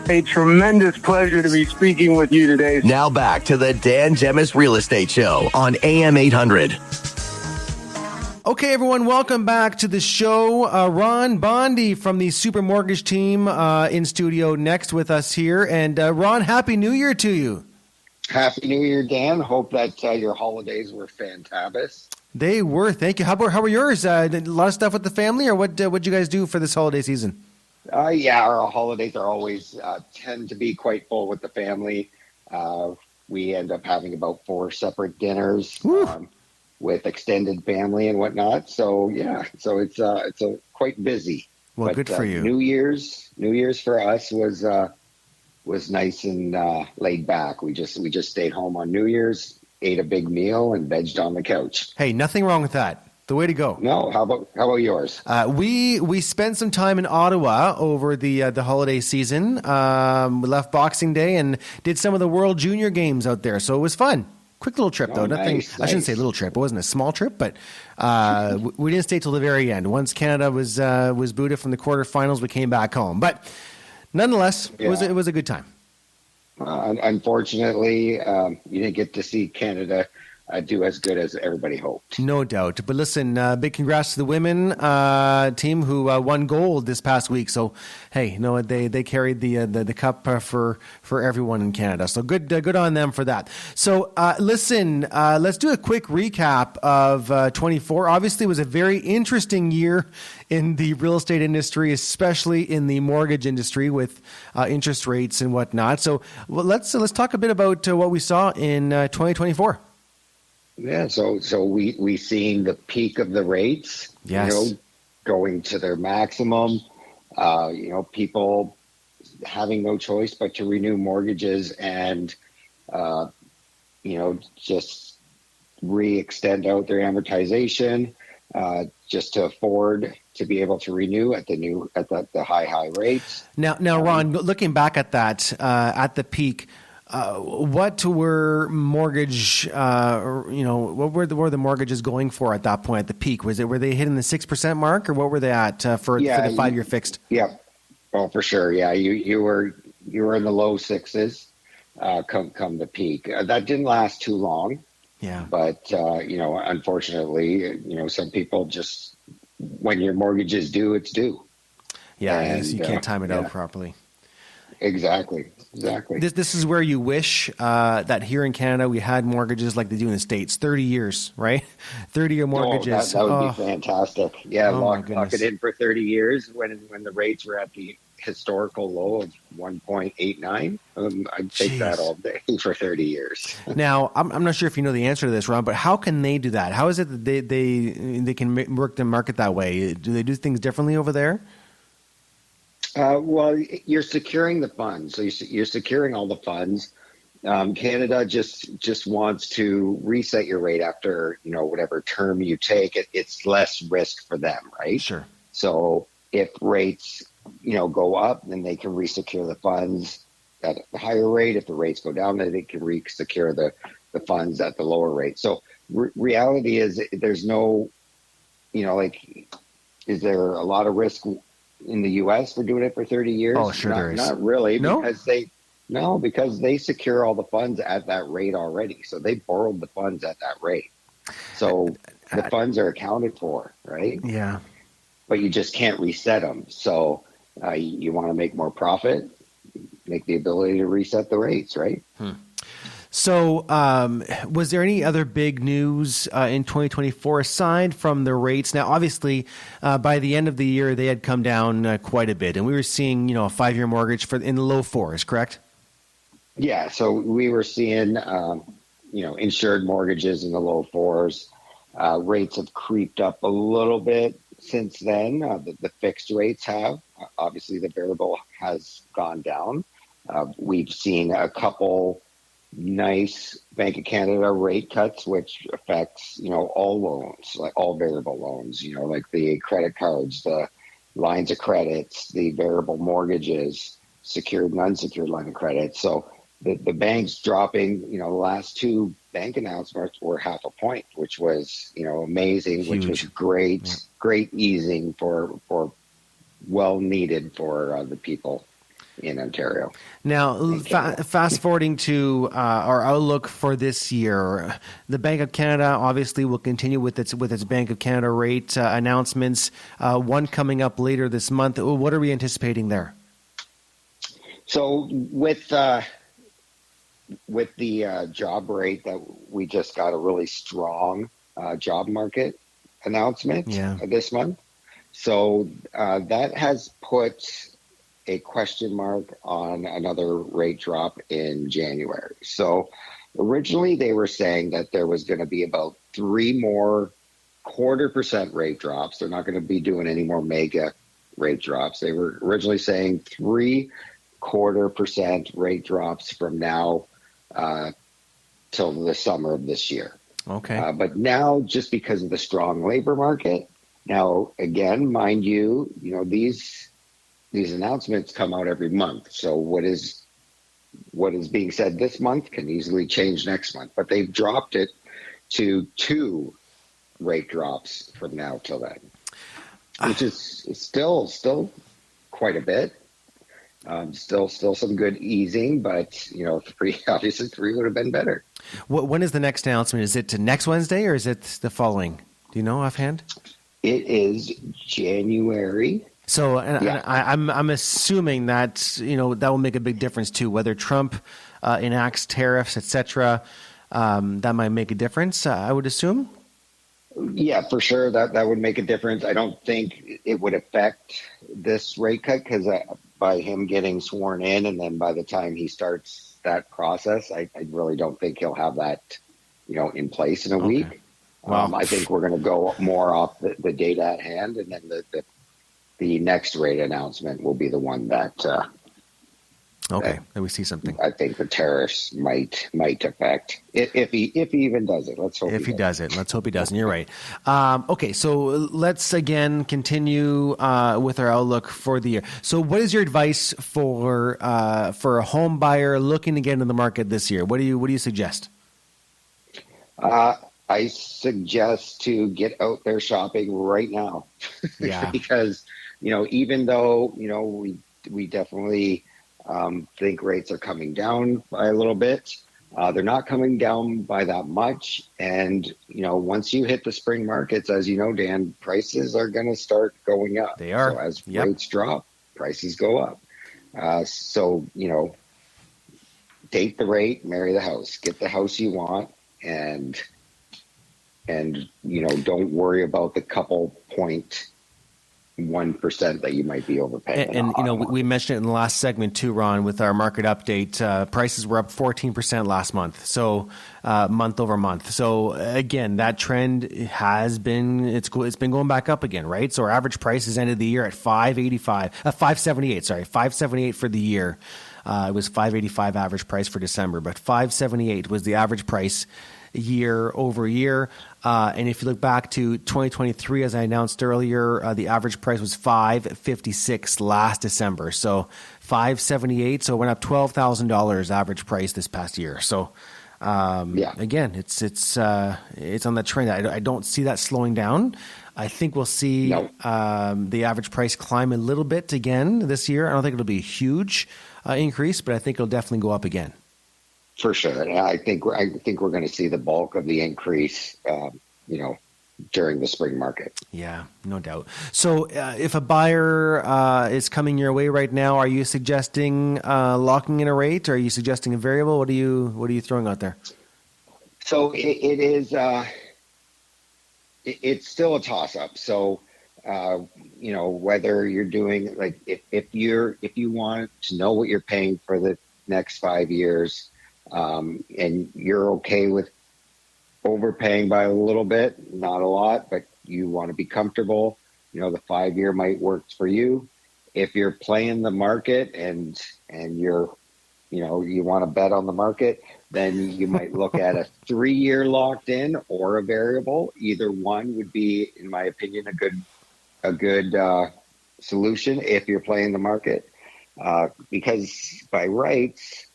A tremendous pleasure to be speaking with you today. Now back to the Dan Gemus Real Estate Show on AM800. Okay, everyone, welcome back to the show. Ron Bondy from the Super Mortgage team in studio next with us here. And Ron, Happy New Year to you. Happy New Year, Dan. Hope that your holidays were fantastic. They were. Thank you. How were yours? A lot of stuff with the family, or what'd you guys do for this holiday season? Yeah, our holidays are always tend to be quite full with the family. We end up having about 4 separate dinners with extended family and whatnot. So yeah, so it's quite busy. Well, but, good for you. New Year's for us was nice and laid back. We just stayed home on New Year's, ate a big meal, and vegged on the couch. Hey, nothing wrong with that. The way to go. No, how about yours? We spent some time in Ottawa over the holiday season. We left Boxing Day and did some of the World Junior Games out there, so it was fun. Quick little trip, though. Nice. I shouldn't say little trip. It wasn't a small trip, but we didn't stay till the very end. Once Canada was booted from the quarterfinals, we came back home. But nonetheless, it was a good time. Unfortunately, you didn't get to see Canada do as good as everybody hoped. No doubt. But listen, big congrats to the women team who won gold this past week. So, hey, they carried the cup for everyone in Canada. So good on them for that. So, listen, let's do a quick recap of 24. Obviously, it was a very interesting year in the real estate industry, especially in the mortgage industry with interest rates and whatnot. So, let's talk a bit about what we saw in 2024. Yeah, so we seen the peak of the rates, yes, going to their maximum. People having no choice but to renew mortgages and just re-extend out their amortization just to afford to be able to renew at the high rates. Now, Ron, looking back at that at the peak. What were mortgage? What were the mortgages going for at that point at the peak? Were they hitting the 6% mark, or what were they at for the 5-year fixed? Yeah, well, for sure. Yeah, you were in the low 6s come the peak. That didn't last too long. Yeah, but unfortunately, some people just, when your mortgage is due, it's due. Yeah, and you can't time it out properly. Exactly. This is where you wish that here in Canada we had mortgages like they do in the States, 30 years, right? 30-year mortgages. That would be fantastic. Yeah, lock it in for 30 years when the rates were at the historical low of 1.89. I'd take that all day for 30 years. Now, I'm not sure if you know the answer to this, Ron, but how can they do that? How is it that they can work the market that way? Do they do things differently over there? Well, you're securing the funds. So you're securing all the funds. Canada just wants to reset your rate after, whatever term you take. It's less risk for them, right? Sure. So if rates, go up, then they can resecure the funds at a higher rate. If the rates go down, then they can resecure the funds at the lower rate. So reality is there's no, is there a lot of risk in the U.S. for doing it for 30 years? Oh, sure there is. Not really, no? because they secure all the funds at that rate already. So they borrowed the funds at that rate. So the funds are accounted for, right? Yeah. But you just can't reset them. So you want to make more profit, make the ability to reset the rates, right? So was there any other big news in 2024 aside from the rates? Now, obviously, by the end of the year, they had come down quite a bit, and we were seeing, a 5-year mortgage in the low 4s, correct? Yeah, so we were seeing, insured mortgages in the low 4s. Rates have creeped up a little bit since then. The fixed rates have. Obviously, the variable has gone down. We've seen a couple nice Bank of Canada rate cuts, which affects, all loans, like all variable loans, like the credit cards, the lines of credits, the variable mortgages, secured and unsecured line of credit. So the banks dropping, the last 2 bank announcements were 0.5 point, which was, amazing, huge. Which was great easing for well needed for the people in Ontario. Now, fast forwarding to our outlook for this year, the Bank of Canada obviously will continue with its Bank of Canada rate announcements. One coming up later this month. What are we anticipating there? So with the job rate that we just got a really strong job market announcement this month. So that has put a question mark on another rate drop in January. So originally they were saying that there was going to be about 3 more 0.25% rate drops. They're not going to be doing any more mega rate drops. They were originally saying 3 0.25% rate drops from now till the summer of this year. Okay. But now, just because of the strong labor market, now again, mind you, these announcements come out every month. So what is being said this month can easily change next month. But they've dropped it to 2 rate drops from now till then, which is still quite a bit. Still some good easing, but 3 obviously 3 would have been better. When is the next announcement? Is it next Wednesday or is it the following? Do you know offhand? It is January. So, I'm assuming that that will make a big difference too. Whether Trump enacts tariffs, etc., that might make a difference. I would assume. Yeah, for sure, that would make a difference. I don't think it would affect this rate cut because by him getting sworn in, and then by the time he starts that process, I really don't think he'll have that in place in a week. Wow. I think we're going to go more off the data at hand, and then the next rate announcement will be the one that then we see something. I think the tariffs might affect if he even does it. Let's hope if he does it. Let's hope he doesn't. You're right. Okay, so let's again continue with our outlook for the year. So, what is your advice for a home buyer looking to get into the market this year? What do you suggest? I suggest to get out there shopping right now. Yeah. Because even though we definitely think rates are coming down by a little bit, they're not coming down by that much. And once you hit the spring markets, as you know, Dan, prices are going to start going up. They are. So as rates drop, prices go up. So date the rate, marry the house, get the house you want, and don't worry about the couple 0.1% that you might be overpaying. And we mentioned it in the last segment too, Ron, with our market update. Prices were up 14% last month, so month over month. So again, that trend has been it's been going back up again, right? So our average prices ended the year at 578. Sorry, 578 for the year. It was 585 average price for December, but 578 was the average price year over year. And if you look back to 2023, as I announced earlier, the average price was $556 last December. So $578. So it went up $12,000 average price this past year. So again, it's on that trend. I don't see that slowing down. I think we'll see the average price climb a little bit again this year. I don't think it'll be a huge increase, but I think it'll definitely go up again. For sure. I think we're going to see the bulk of the increase, during the spring market. Yeah, no doubt. So if a buyer is coming your way right now, are you suggesting locking in a rate? Or are you suggesting a variable? What are you throwing out there? So it is, it's still a toss up. So, whether you're doing if you want to know what you're paying for the next 5 years, and you're okay with overpaying by a little bit, not a lot, but you want to be comfortable, the 5-year might work for you. If you're playing the market and you're, you want to bet on the market, then you might look at a 3-year locked in or a variable. Either one would be, in my opinion, a good solution if you're playing the market, because by rights,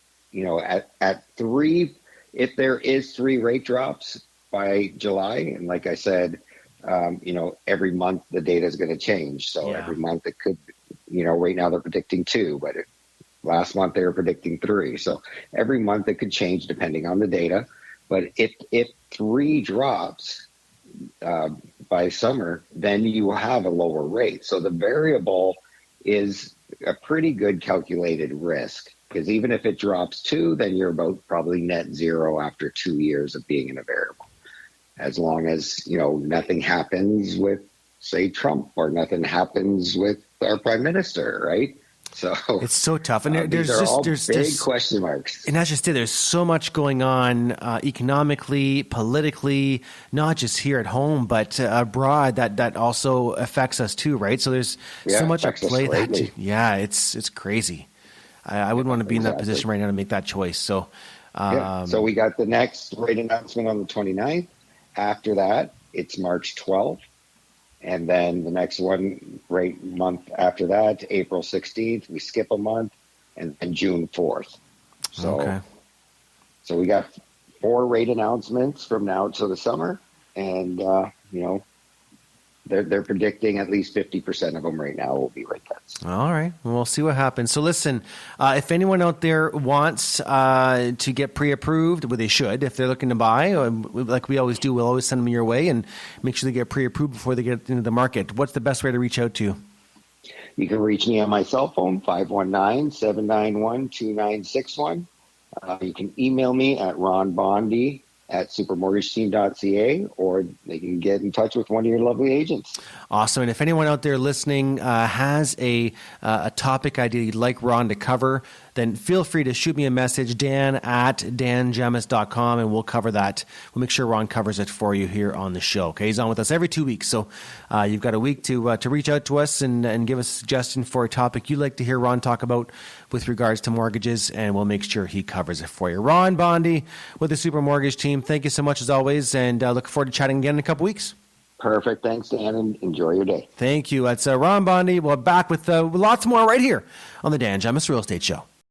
at 3, if there is 3 rate drops by July, and like I said, every month the data is going to change. So every month it could, right now they're predicting 2, but Last month they were predicting 3. So every month it could change depending on the data. But if 3 drops by summer, then you will have a lower rate. So the variable is a pretty good calculated risk, because even if it drops 2, then you're about probably net zero after 2 years of being in a variable. As long as, nothing happens with, say, Trump, or nothing happens with our prime minister, right? So it's so tough, and there's big question marks. And that's just it. There's so much going on economically, politically, not just here at home, but abroad. That also affects us too, right? So there's so much at play. It's crazy. I wouldn't want to be in that position right now to make that choice. So, so we got the next rate announcement on the 29th. After that, it's March 12th. And then the next one rate month after that, April 16th, we skip a month, and June 4th. So we got 4 rate announcements from now till the summer. And, they're predicting at least 50% of them right now will be rate cuts. All right. Well, we'll see what happens. So listen, if anyone out there wants to get pre-approved, well, they should. If they're looking to buy, like we always do, we'll always send them your way and make sure they get pre-approved before they get into the market. What's the best way to reach out to you? You can reach me on my cell phone, 519-791-2961. You can email me at ronbondy@supermortgageteam.ca, or they can get in touch with one of your lovely agents. Awesome. And if anyone out there listening has a topic idea you'd like Ron to cover, then feel free to shoot me a message, dan@dangemus.com, and we'll cover that. We'll make sure Ron covers it for you here on the show. Okay, he's on with us every 2 weeks, so you've got a week to reach out to us and give us a suggestion for a topic you'd like to hear Ron talk about with regards to mortgages, and we'll make sure he covers it for you. Ron Bondy with the Super Mortgage Team, thank you so much as always, and look forward to chatting again in a couple weeks. Perfect. Thanks, Dan, and enjoy your day. Thank you. That's Ron Bondy. We're back with lots more right here on the Dan Gemus Real Estate Show.